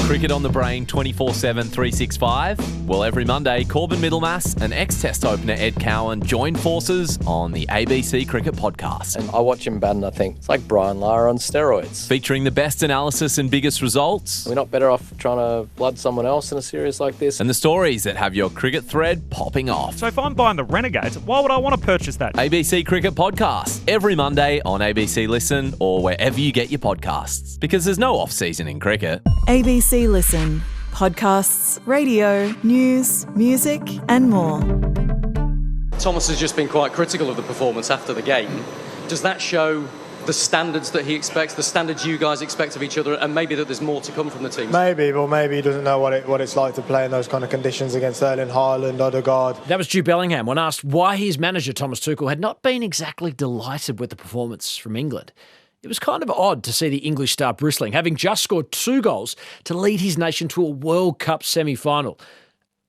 Cricket on the brain 24/7, 365. Well, every Monday, Corbin Middlemass and ex-Test opener Ed Cowan join forces on the ABC Cricket Podcast. And I watch him bat and I think it's like Brian Lara on steroids. Featuring the best analysis and biggest results. We're not better off trying to blood someone else in a series like this. And the stories that have your cricket thread popping off. So if I'm buying the Renegade, why would I want to purchase that? ABC Cricket Podcast, every Monday on ABC Listen or wherever you get your podcasts. Because there's no off-season in cricket. ABC Listen. Podcasts, radio, news, music and more. Thomas has just been quite critical of the performance after the game. Does that show the standards that he expects, the standards you guys expect of each other, and maybe that there's more to come from the team? Maybe, but maybe he doesn't know what it's like to play in those kind of conditions against Erling Haaland, Odegaard. That was Jude Bellingham when asked why his manager, Thomas Tuchel, had not been exactly delighted with the performance from England. It was kind of odd to see the English star bristling, having just scored 2 goals to lead his nation to a World Cup semi-final.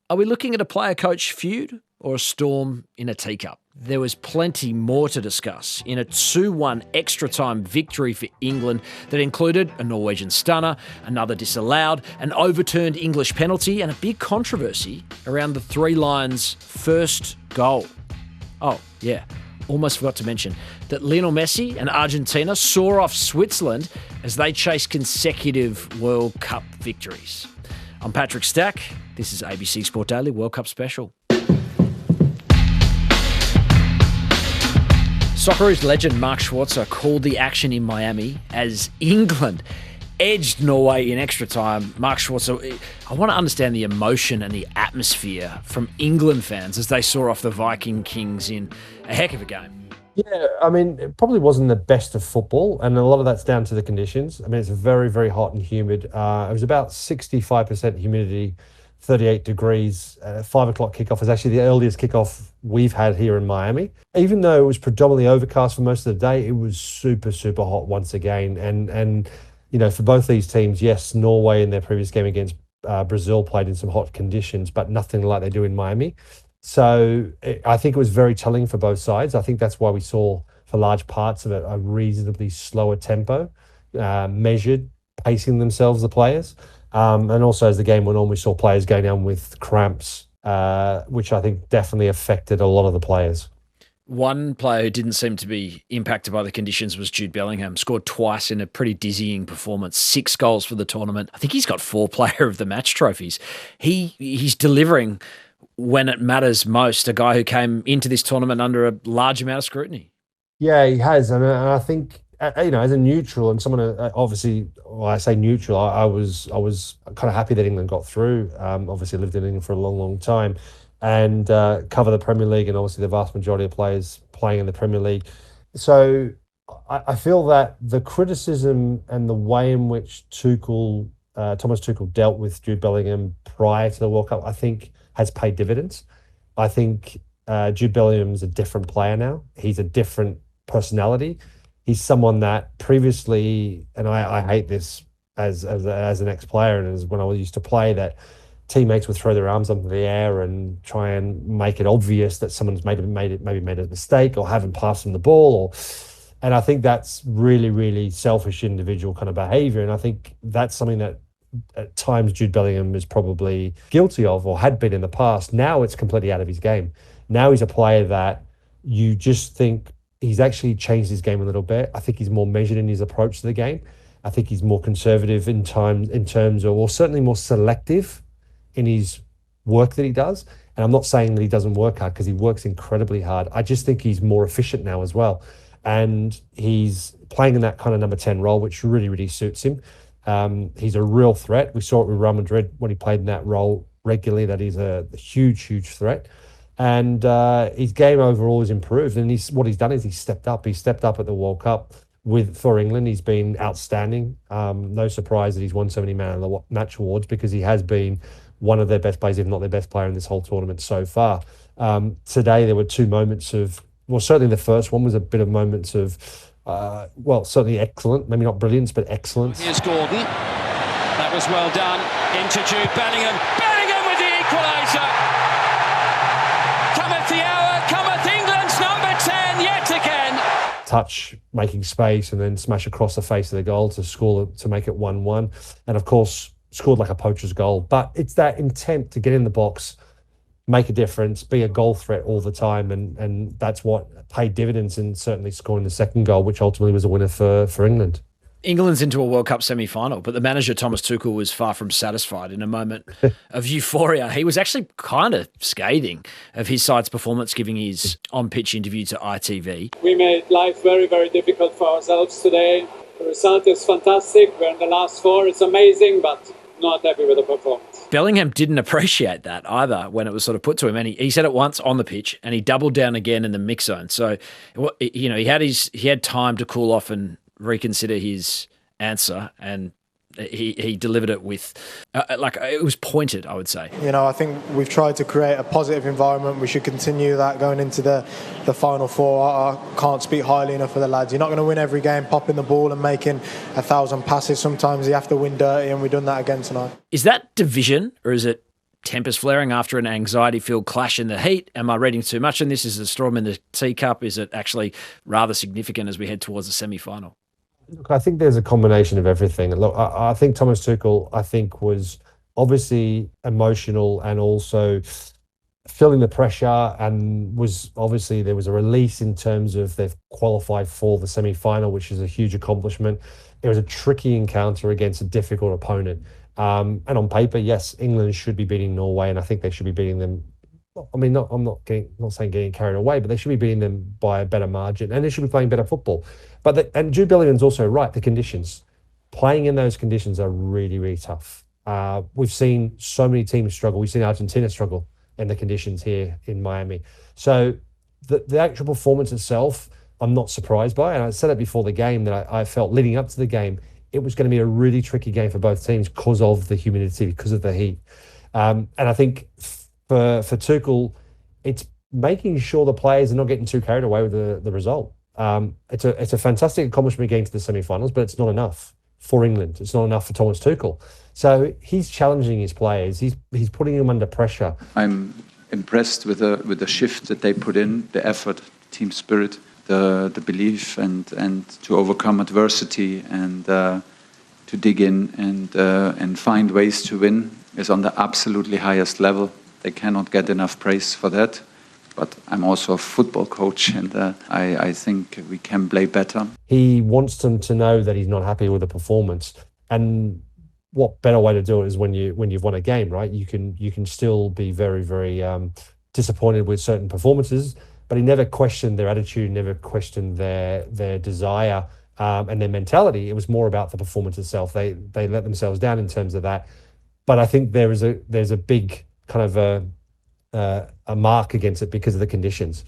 Are we looking at a player-coach feud or a storm in a teacup? There was plenty more to discuss in a 2-1 extra-time victory for England that included a Norwegian stunner, another disallowed, an overturned English penalty, and a big controversy around the Three Lions' first goal. Oh, yeah. Almost forgot to mention that Lionel Messi and Argentina saw off Switzerland as they chase consecutive World Cup victories. I'm Patrick Stack. This is ABC Sport Daily World Cup Special. Socceroos legend Mark Schwarzer called the action in Miami as England edged Norway in extra time. Mark Schwarzer, I want to understand the emotion and the atmosphere from England fans as they saw off the Viking Kings in a heck of a game. Yeah, I mean, it probably wasn't the best of football, and a lot of that's down to the conditions. I mean, it's very, very hot and humid. It was about 65% humidity, 38 degrees. 5 o'clock kickoff is actually the earliest kickoff we've had here in Miami. Even though it was predominantly overcast for most of the day, it was super, super hot once again. And you know, for both these teams, yes, Norway in their previous game against Brazil played in some hot conditions, but nothing like they do in Miami. So I think it was very telling for both sides. I think that's why we saw, for large parts of it, a reasonably slower tempo, measured, pacing themselves, the players. And also as the game went on, we saw players going down with cramps, which I think definitely affected a lot of the players. One player who didn't seem to be impacted by the conditions was Jude Bellingham. Scored twice in a pretty dizzying performance, 6 goals for the tournament. I think he's got 4 Player of the Match trophies. He's delivering when it matters most, a guy who came into this tournament under a large amount of scrutiny. Yeah, he has. And I think, you know, as a neutral and someone obviously, well, I say neutral, I was kind of happy that England got through. Obviously lived in England for a long, long time. And cover the Premier League, and obviously the vast majority of players playing in the Premier League. So I feel that the criticism and the way in which Thomas Tuchel dealt with Jude Bellingham prior to the World Cup, I think has paid dividends. I think Jude Bellingham's a different player now. He's a different personality. He's someone that previously, and I hate this as an ex-player and as when I used to play, that teammates would throw their arms up in the air and try and make it obvious that someone's made a mistake or haven't passed them the ball. And I think that's really, really selfish individual kind of behaviour. And I think that's something that at times Jude Bellingham is probably guilty of or had been in the past. Now it's completely out of his game. Now he's a player that you just think he's actually changed his game a little bit. I think he's more measured in his approach to the game. I think he's more conservative in terms of, or certainly more selective in his work that he does. And I'm not saying that he doesn't work hard, because he works incredibly hard. I just think he's more efficient now as well. And he's playing in that kind of number 10 role, which really, really suits him. He's a real threat. We saw it with Real Madrid when he played in that role regularly, that he's a huge, huge threat. And his game overall has improved. And what he's done is he's stepped up. He stepped up at the World Cup for England. He's been outstanding. No surprise that he's won so many Man of the Match awards, because he has been one of their best players, if not their best player in this whole tournament so far. Today, there were 2 moments of, well, certainly the first one was a bit of moments of, certainly excellent, maybe not brilliance, but excellence. Here's Gordon. That was well done. Into Jude Bellingham. Bellingham with the equaliser. Cometh the hour, cometh England's number 10 yet again. Touch, making space, and then smash across the face of the goal to score, to make it 1-1. And of course, scored like a poacher's goal. But it's that intent to get in the box, make a difference, be a goal threat all the time, and that's what paid dividends in certainly scoring the second goal, which ultimately was a winner for England. England's into a World Cup semi-final, but the manager, Thomas Tuchel, was far from satisfied. In a moment of euphoria, he was actually kind of scathing of his side's performance, giving his on-pitch interview to ITV. We made life very, very difficult for ourselves today. The result is fantastic. We're in the last four. It's amazing, but not happy with the performance. Bellingham didn't appreciate that either when it was sort of put to him, and he said it once on the pitch, and he doubled down again in the mix zone. So, you know, he had time to cool off and reconsider his answer, and he delivered it with it was pointed, I would say. You know, I think we've tried to create a positive environment. We should continue that going into the final four. I can't speak highly enough for the lads. You're not going to win every game popping the ball and making 1,000 passes. Sometimes you have to win dirty, and we've done that again tonight. Is that division, or is it tempers flaring after an anxiety-filled clash in the heat? Am I reading too much in this? Is it a storm in the teacup? Is it actually rather significant as we head towards the semi-final? Look, I think there's a combination of everything. Look, I think Thomas Tuchel, was obviously emotional and also feeling the pressure, and was obviously there was a release in terms of they've qualified for the semi-final, which is a huge accomplishment. It was a tricky encounter against a difficult opponent. And on paper, yes, England should be beating Norway, and I think they should be beating them. I mean, I'm not saying getting carried away, but they should be beating them by a better margin, and they should be playing better football. And Jude Bellingham's also right. The conditions, playing in those conditions, are really, really tough. We've seen so many teams struggle. We've seen Argentina struggle in the conditions here in Miami. So the actual performance itself, I'm not surprised by. And I said it before the game that I felt leading up to the game, it was going to be a really tricky game for both teams because of the humidity, because of the heat. And I think for Tuchel, it's making sure the players are not getting too carried away with the result. It's a fantastic accomplishment getting to the semi-finals, but it's not enough for England. It's not enough for Thomas Tuchel. So he's challenging his players. He's putting them under pressure. I'm impressed with the shift that they put in, the effort, team spirit, the belief, and to overcome adversity, and to dig in and find ways to win is on the absolutely highest level. They cannot get enough praise for that. But I'm also a football coach, and I think we can play better. He wants them to know that he's not happy with the performance. And what better way to do it is when you've won a game, right? You can still be very, very disappointed with certain performances, but he never questioned their attitude, never questioned their desire and their mentality. It was more about the performance itself. They let themselves down in terms of that. But I think there's a big kind of a mark against it because of the conditions.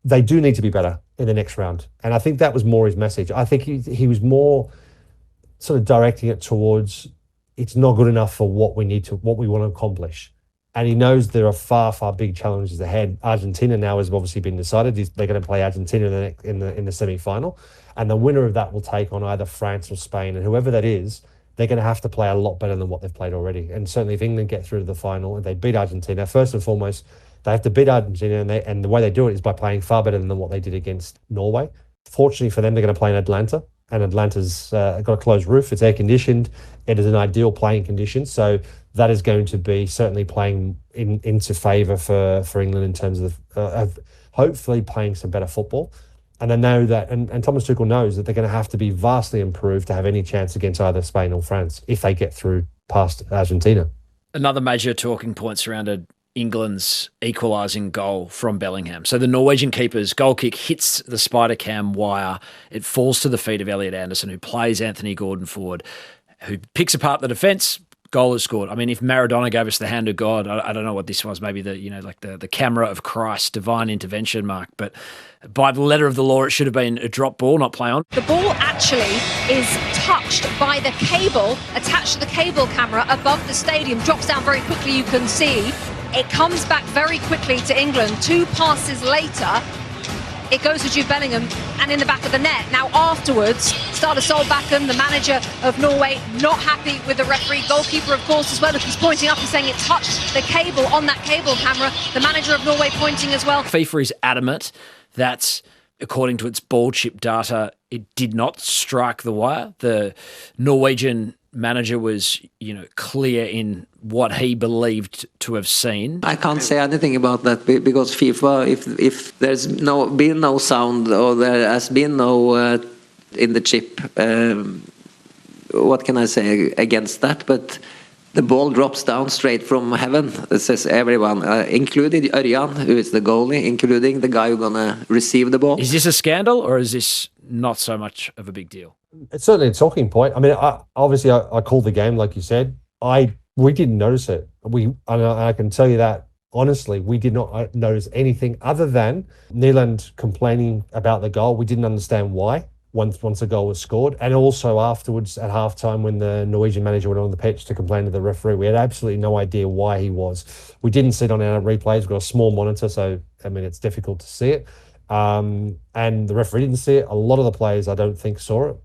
They do need to be better in the next round. And I think that was more his message. I think he was more sort of directing it towards it's not good enough for what we want to accomplish. And he knows there are far, far big challenges ahead. Argentina now has obviously been decided. They're going to play Argentina in the semi-final. And the winner of that will take on either France or Spain. And whoever that is, they're going to have to play a lot better than what they've played already. And certainly if England get through to the final and they beat Argentina, first and foremost, they have to beat Argentina, and the way they do it is by playing far better than what they did against Norway. Fortunately for them, they're going to play in Atlanta, and Atlanta's got a closed roof. It's air-conditioned. It is an ideal playing condition. So that is going to be certainly playing into favour for England in terms of hopefully playing some better football. And they know that, and Thomas Tuchel knows that they're going to have to be vastly improved to have any chance against either Spain or France if they get through past Argentina. Another major talking point surrounded England's equalising goal from Bellingham. So the Norwegian keeper's goal kick hits the spider cam wire. It falls to the feet of Elliot Anderson, who plays Anthony Gordon forward, who picks apart the defence. Goal is scored. I mean, if Maradona gave us the hand of God, I don't know what this was, maybe the camera of Christ, divine intervention mark. But by the letter of the law, it should have been a drop ball, not play on. The ball actually is touched by the cable attached to the cable camera above the stadium, drops down very quickly, you can see. It comes back very quickly to England. 2 passes later, it goes to Jude Bellingham and in the back of the net. Now afterwards, Ståle Solbakken, the manager of Norway, not happy with the referee. Goalkeeper, of course, as well, who's pointing up and saying it touched the cable on that cable camera. The manager of Norway pointing as well. FIFA is adamant that, according to its ball chip data, it did not strike the wire. The Norwegian manager was, clear in what he believed to have seen? I can't say anything about that because FIFA, if there's been no sound or there has been no in the chip, what can I say against that? But the ball drops down straight from heaven, says everyone, including Örjan, who is the goalie, including the guy who's going to receive the ball. Is this a scandal or is this not so much of a big deal? It's certainly a talking point. I mean, I called the game, like you said. We didn't notice it. I can tell you that honestly, we did not notice anything other than Nyland complaining about the goal. We didn't understand why once a goal was scored, and also afterwards at halftime when the Norwegian manager went on the pitch to complain to the referee, we had absolutely no idea why he was. We didn't see it on our replays. We've got a small monitor, so I mean it's difficult to see it. And the referee didn't see it. A lot of the players, I don't think, saw it.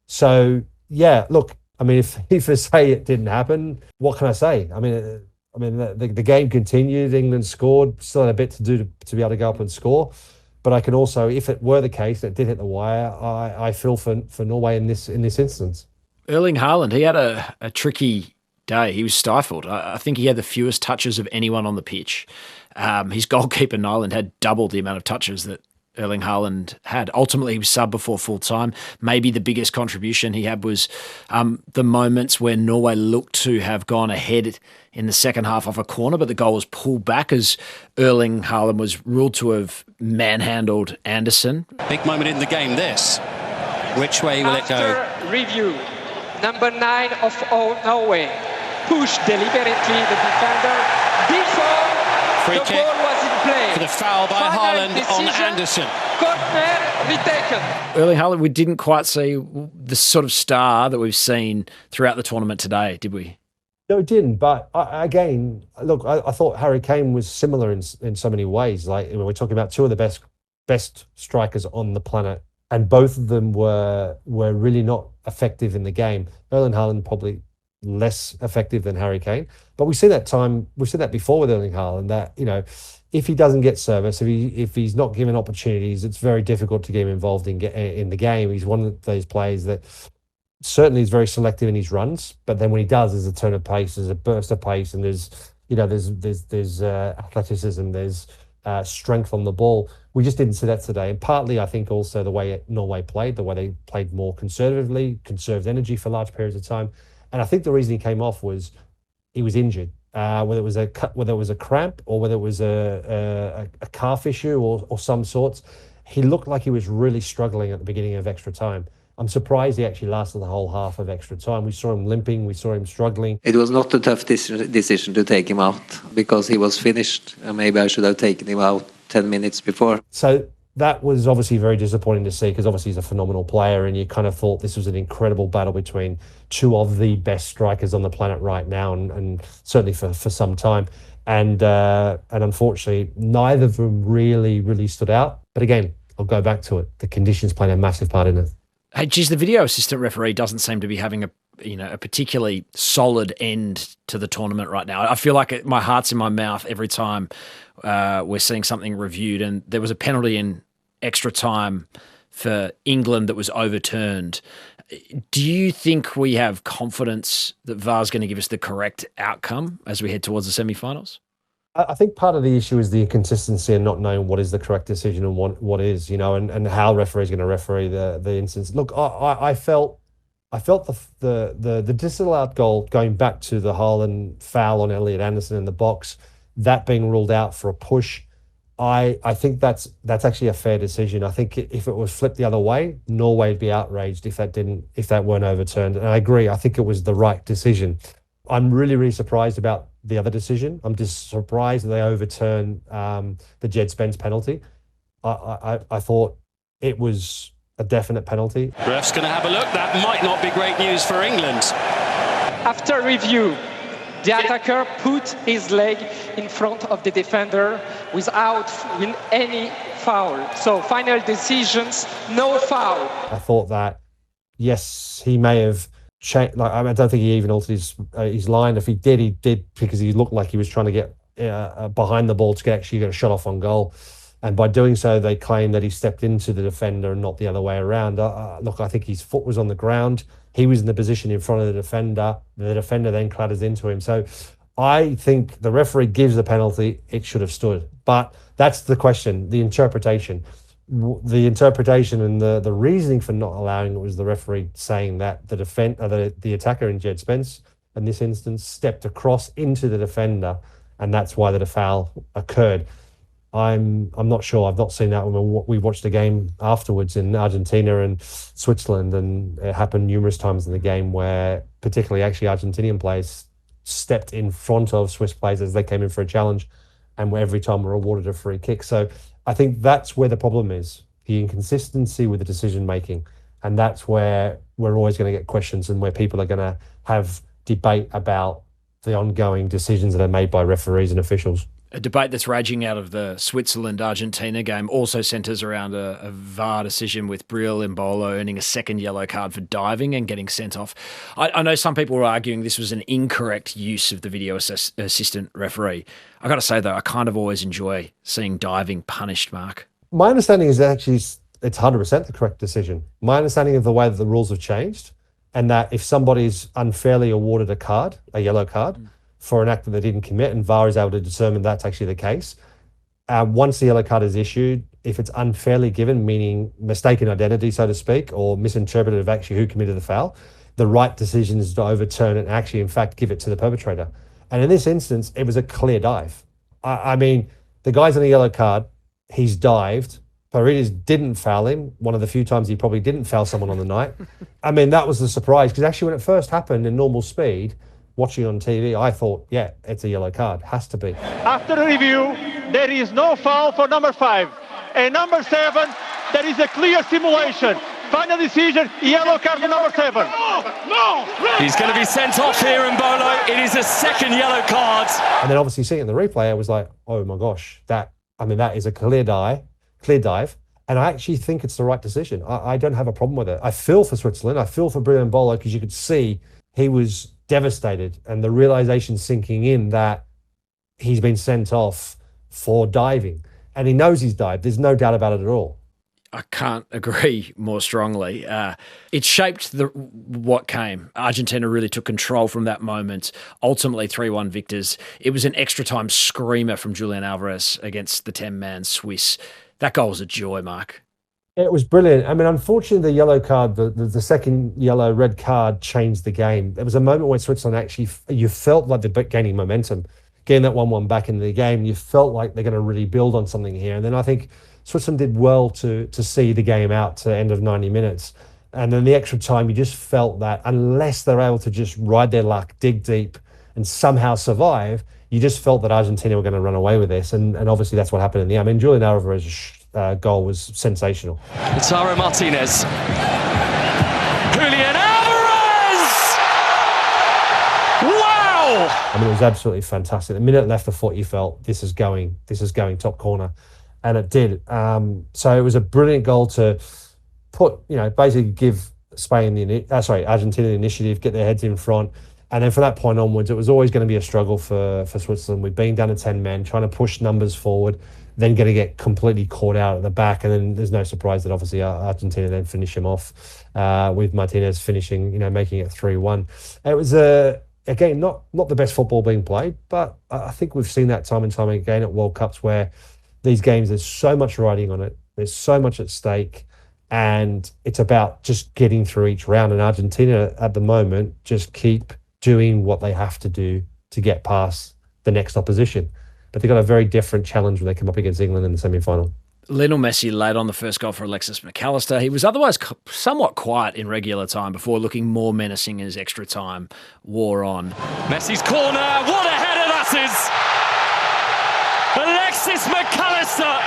So yeah, look, I mean, if I say it didn't happen, what can I say? I mean, the game continued. England scored. Still had a bit to do to be able to go up and score. But I can also, if it were the case that it did hit the wire, I feel for Norway in this instance. Erling Haaland, he had a tricky day. He was stifled. I think he had the fewest touches of anyone on the pitch. His goalkeeper, Nyland, had double the amount of touches that Erling Haaland had. Ultimately, he was subbed before full time. Maybe the biggest contribution he had was the moments where Norway looked to have gone ahead in the second half off a corner, but the goal was pulled back as Erling Haaland was ruled to have manhandled Anderson. Big moment in the game, this. Which way will it go? After review, number 9 of Norway pushed deliberately the defender before Free the kick ball was in play. For the foul by Haaland on Anderson. Corner retaken. Erling Haaland, we didn't quite see the sort of star that we've seen throughout the tournament today, did we? No, it didn't. But I thought Harry Kane was similar in so many ways. Like, we're talking about two of the best strikers on the planet, and both of them were really not effective in the game. Erling Haaland probably less effective than Harry Kane, but we've seen that before with Erling Haaland. That if he doesn't get service, if he's not given opportunities, it's very difficult to get him involved in the game. He's one of those players that certainly is very selective in his runs, but then when he does, there's a turn of pace, there's a burst of pace, and there's athleticism, there's strength on the ball. We just didn't see that today, and partly I think also the way Norway played, the way they played more conservatively, conserved energy for large periods of time, and I think the reason he came off was he was injured, whether it was a cramp or whether it was a calf issue or some sorts. He looked like he was really struggling at the beginning of extra time. I'm surprised he actually lasted the whole half of extra time. We saw him limping. We saw him struggling. It was not a tough decision to take him out because he was finished. Maybe I should have taken him out 10 minutes before. So that was obviously very disappointing to see because obviously he's a phenomenal player, and you kind of thought this was an incredible battle between two of the best strikers on the planet right now, and certainly for some time. And unfortunately, neither of them really stood out. But again, I'll go back to it. The conditions played a massive part in it. Hey, geez, the video assistant referee doesn't seem to be having a particularly solid end to the tournament right now. I feel like my heart's in my mouth every time we're seeing something reviewed, and there was a penalty in extra time for England that was overturned. Do you think we have confidence that VAR's going to give us the correct outcome as we head towards the semi-finals? I think part of the issue is the inconsistency and not knowing what is the correct decision and what is, and how referees going to referee the instance. Look, I felt the disallowed goal going back to the Haaland foul on Elliot Anderson in the box, that being ruled out for a push. I think that's actually a fair decision. I think if it was flipped the other way, Norway would be outraged if that weren't overturned. And I agree. I think it was the right decision. I'm really surprised about the other decision. I'm just surprised that they overturned the Jed Spence penalty. I thought it was a definite penalty. Ref's going to have a look. That might not be great news for England. After review, the attacker put his leg in front of the defender without any foul. So final decisions, no foul. I thought that, yes, he may have changed. I don't think he even altered his line. If he did because he looked like he was trying to get behind the ball to actually get a shot off on goal. And by doing so, they claim that he stepped into the defender and not the other way around. Look, I think his foot was on the ground. He was in the position in front of the defender. The defender then clatters into him. So I think the referee gives the penalty. It should have stood. But that's the question, the interpretation. The interpretation and the reasoning for not allowing it was the referee saying that the attacker in Jed Spence, in this instance, stepped across into the defender, and that's why the foul occurred. I'm not sure. I've not seen that when we watched the game afterwards in Argentina and Switzerland, and it happened numerous times in the game where particularly actually Argentinian players stepped in front of Swiss players as they came in for a challenge, and every time were awarded a free kick. So I think that's where the problem is, the inconsistency with the decision making, and that's where we're always going to get questions and where people are going to have debate about the ongoing decisions that are made by referees and officials. A debate that's raging out of the Switzerland-Argentina game also centres around a VAR decision with Brill Embolo earning a second yellow card for diving and getting sent off. I know some people were arguing this was an incorrect use of the video assistant referee. I got to say, though, I kind of always enjoy seeing diving punished, Mark. My understanding is that actually it's 100% the correct decision. My understanding of the way that the rules have changed, and that if somebody's unfairly awarded a yellow card, for an act that they didn't commit, and VAR is able to determine that's actually the case. Once the yellow card is issued, if it's unfairly given, meaning mistaken identity, so to speak, or misinterpreted of actually who committed the foul, the right decision is to overturn it and actually, in fact, give it to the perpetrator. And in this instance, it was a clear dive. I mean, the guy's on a yellow card, he's dived. Paredes didn't foul him, one of the few times he probably didn't foul someone on the night. I mean, that was the surprise, because actually when it first happened in normal speed, watching on TV, I thought, yeah, it's a yellow card. Has to be. After the review, there is no foul for number 5. And number 7, there is a clear simulation. Final decision, yellow card for number 7. No! He's going to be sent off here, Embolo. It is a second yellow card. And then obviously seeing it in the replay, I was like, oh my gosh, that is a clear dive. And I actually think it's the right decision. I don't have a problem with it. I feel for Switzerland. I feel for Brill Embolo, because you could see he was devastated, and the realization sinking in that he's been sent off for diving, and he knows he's dived. There's no doubt about it at all. I can't agree more strongly. It shaped what came. Argentina really took control from that moment. Ultimately 3-1 victors. It was an extra time screamer from Julian Alvarez against the 10-man Swiss. That goal was a joy, Mark. It was brilliant. I mean, unfortunately, the yellow card, the second red card changed the game. There was a moment where Switzerland actually, you felt like they're gaining momentum, getting that 1-1 back into the game. You felt like they're going to really build on something here. And then I think Switzerland did well to see the game out to the end of 90 minutes. And then the extra time, you just felt that unless they're able to just ride their luck, dig deep, and somehow survive, you just felt that Argentina were going to run away with this. And obviously that's what happened in the end. I mean, Julian Alvarez goal was sensational. Lautaro Martinez. Julian Alvarez! Wow! I mean, it was absolutely fantastic. The minute it left the foot, you felt this is going top corner, and it did. So it was a brilliant goal to put, basically give Argentina the initiative, get their heads in front. And then from that point onwards, it was always going to be a struggle for Switzerland. We'd been down to 10 men, trying to push numbers forward, then going to get completely caught out at the back. And then there's no surprise that obviously Argentina then finish him off with Martinez finishing, making it 3-1. It was, again, not the best football being played, but I think we've seen that time and time again at World Cups where these games, there's so much riding on it. There's so much at stake. And it's about just getting through each round. And Argentina at the moment just keep doing what they have to do to get past the next opposition. But they've got a very different challenge when they come up against England in the semi-final. Lionel Messi laid on the first goal for Alexis McAllister. He was otherwise somewhat quiet in regular time before looking more menacing as extra time wore on. Messi's corner, what a header that is! Alexis McAllister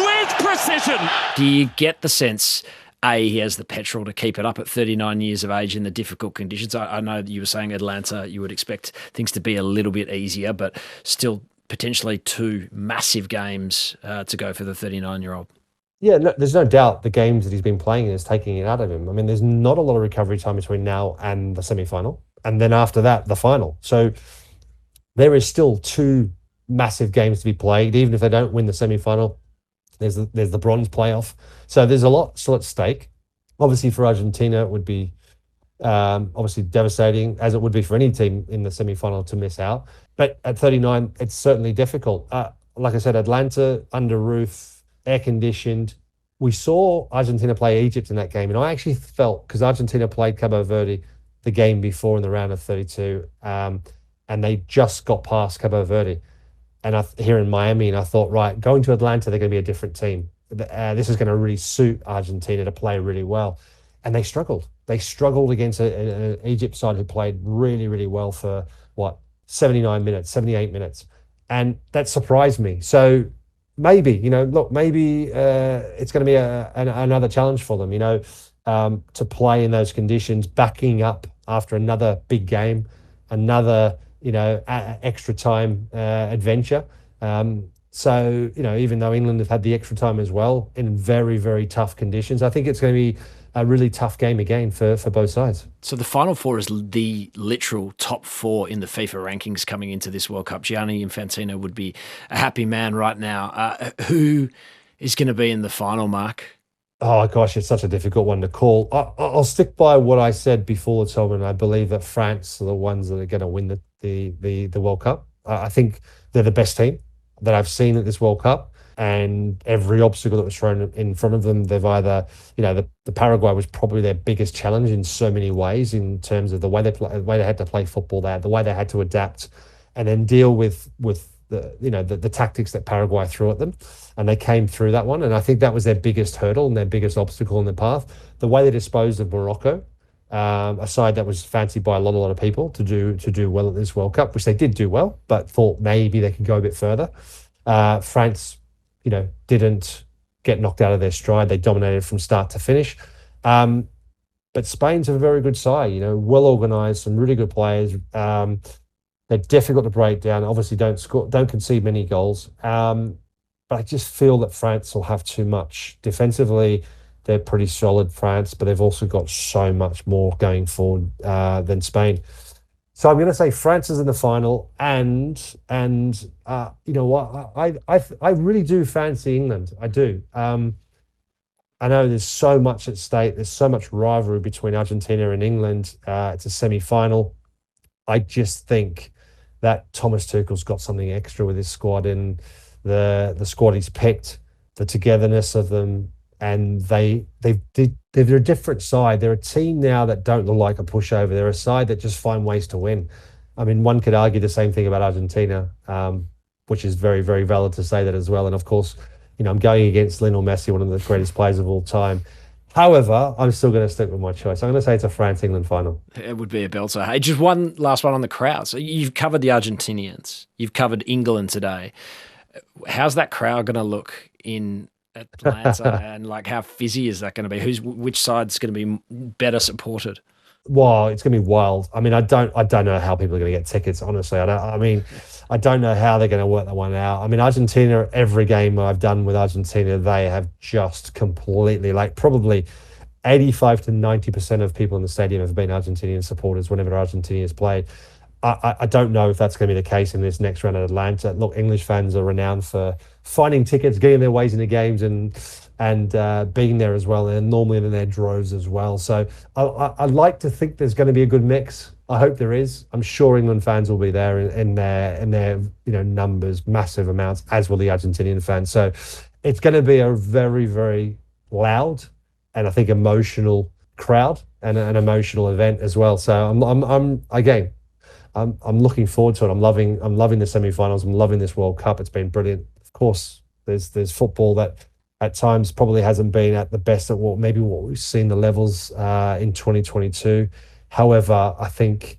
with precision. Do you get the sense, A, he has the petrol to keep it up at 39 years of age in the difficult conditions? I know that you were saying Atlanta, you would expect things to be a little bit easier, but still potentially two massive games to go for the 39-year-old. Yeah, no, there's no doubt the games that he's been playing is taking it out of him. I mean, there's not a lot of recovery time between now and the semi-final, and then after that, the final. So there is still two massive games to be played. Even if they don't win the semi-final, there's the bronze playoff. So there's a lot still at stake. Obviously for Argentina, it would be obviously devastating, as it would be for any team in the semi-final to miss out. But at 39, it's certainly difficult. Like I said, Atlanta, under roof, air-conditioned. We saw Argentina play Egypt in that game, and I actually felt, because Argentina played Cabo Verde the game before in the round of 32, and they just got past Cabo Verde and here in Miami, and I thought, right, going to Atlanta, they're going to be a different team. This is going to really suit Argentina to play really well. And they struggled. They struggled against an Egypt side who played really, really well for, 79 minutes, 78 minutes. And that surprised me. So maybe, it's going to be another challenge for them, to play in those conditions, backing up after another big game, another, extra time adventure. So, even though England have had the extra time as well in very, very tough conditions, I think it's going to be a really tough game again for both sides. So the Final Four is the literal top four in the FIFA rankings coming into this World Cup. Gianni Infantino would be a happy man right now. Who is going to be in the final, Mark? Oh, gosh, it's such a difficult one to call. I'll stick by what I said before the tournament. I believe that France are the ones that are going to win the World Cup. I think they're the best team that I've seen at this World Cup. And every obstacle that was thrown in front of them, they've either, the Paraguay was probably their biggest challenge in so many ways, in terms of the way they had to play football there, the way they had to adapt, and then deal with the tactics that Paraguay threw at them. And they came through that one. And I think that was their biggest hurdle and their biggest obstacle in the path. The way they disposed of Morocco, a side that was fancied by a lot of people to do well at this World Cup, which they did do well, but thought maybe they could go a bit further. France, didn't get knocked out of their stride. They dominated from start to finish. But Spain's a very good side, well organised, some really good players. They're difficult to break down. Obviously, don't concede many goals. But I just feel that France will have too much. Defensively, they're pretty solid, France, but they've also got so much more going forward than Spain. So I'm going to say France is in the final, and you know what, I really do fancy England. I do. I know there's so much at stake. There's so much rivalry between Argentina and England. It's a semi-final. I just think that Thomas Tuchel's got something extra with his squad, and the squad he's picked, the togetherness of them, and they're a different side. They're a team now that don't look like a pushover. They're a side that just find ways to win. I mean, one could argue the same thing about Argentina, which is very, very valid to say that as well. And of course, I'm going against Lionel Messi, one of the greatest players of all time. However, I'm still going to stick with my choice. I'm going to say it's a France-England final. It would be a belter. Hey, just one last one on the crowd. So you've covered the Argentinians. You've covered England today. How's that crowd going to look in Atlanta, and how fizzy is that going to be? Which side's going to be better supported? Well, it's going to be wild. I mean, I don't know how people are going to get tickets. Honestly, I don't know how they're going to work that one out. I mean, Argentina. Every game I've done with Argentina, they have just completely, probably 85 to 90% of people in the stadium have been Argentinian supporters whenever Argentina's played. I don't know if that's going to be the case in this next round at Atlanta. Look, English fans are renowned for finding tickets, getting their ways into games, and being there as well, and normally in their droves as well. So I'd like to think there's going to be a good mix. I hope there is. I'm sure England fans will be there in their numbers, massive amounts, as will the Argentinian fans. So it's going to be a very, very loud and I think emotional crowd, and an emotional event as well. So I'm looking forward to it. I'm loving the semi-finals. I'm loving this World Cup. It's been brilliant. Of course, there's football that at times probably hasn't been at the best at what we've seen the levels in 2022. However, I think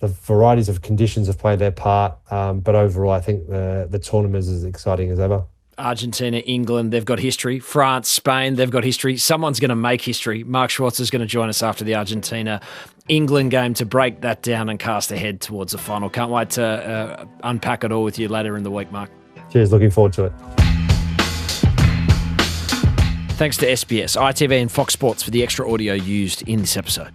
the varieties of conditions have played their part. But overall, I think the tournament is as exciting as ever. Argentina, England, they've got history. France, Spain, they've got history. Someone's going to make history. Mark Schwarzer is going to join us after the Argentina-England game to break that down and cast ahead towards the final. Can't wait to unpack it all with you later in the week, Mark. Cheers, looking forward to it. Thanks to SBS, ITV and Fox Sports for the extra audio used in this episode.